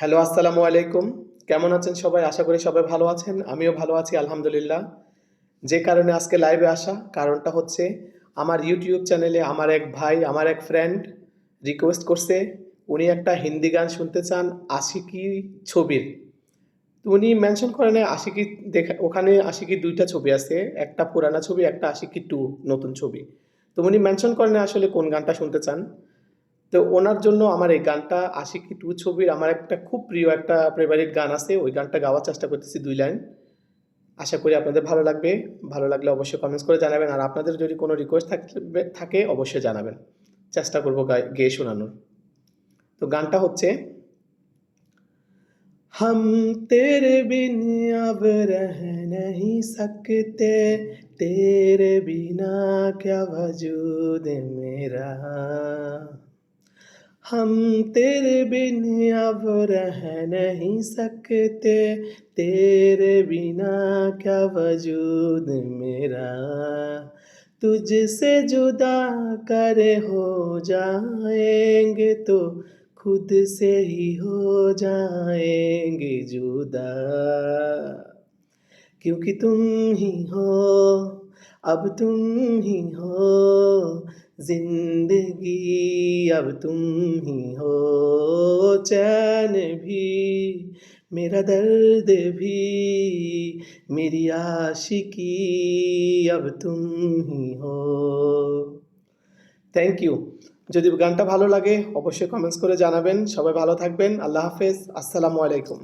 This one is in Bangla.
হ্যালো, আসসালামু আলাইকুম। কেমন আছেন সবাই? আশা করি সবাই ভালো আছেন। আমিও ভালো আছি আলহামদুলিল্লাহ। যে কারণে আজকে লাইভে আসা, কারণটা হচ্ছে আমার YouTube চ্যানেলে আমার এক ভাই, আমার এক ফ্রেন্ড রিকোয়েস্ট করছে, উনি একটা হিন্দি গান শুনতে চান আশিকি ছবির। তো উনি মেনশন করে নাই আশিকি ওখানে আশিকি ২ টা ছবি আছে। একটা পুরানা ছবি, একটা আশিকি 2 নতুন ছবি। তো উনি মেনশন করে নাই আসলে কোন গানটা শুনতে চান। তো ওনার জন্য আমার এই গানটা 'আশিকি 2' ছবির আমার একটা খুব প্রিয় একটা ফেভারিট গান আছে। ওই গানটা গাওয়ার চেষ্টা করতেছি ২ লাইন। আশা করি আপনাদের ভালো লাগবে। ভালো লাগলে অবশ্যই কমেন্টস করে জানাবেন। আর আপনাদের যদি কোনো রিকোয়েস্ট থাকে অবশ্যই জানাবেন। চেষ্টা করব গেয়ে শোনানোর। তো গানটা হচ্ছে हम तेरे बिन अब रह नहीं सकते, तेरे बिना क्या वजूद मेरा। हम तेरे बिन अब रह नहीं सकते, तेरे बिना क्या वजूद मेरा। तुझसे जुदा करे हो जाएंगे तो खुद से ही हो जाएंगे जुदा। क्योंकि तुम ही हो, अब तुम ही हो, ज़िंदगी अब तुम ही हो, चैन भी, मेरा दर्द भी, मेरी आशिकी अब तुम ही हो। Thank you. যদি গানটা ভালো লাগে অবশ্যই কমেন্টস করে জানাবেন। সবাই ভালো থাকবেন। আল্লাহ হাফেজ। আসসালামু আলাইকুম।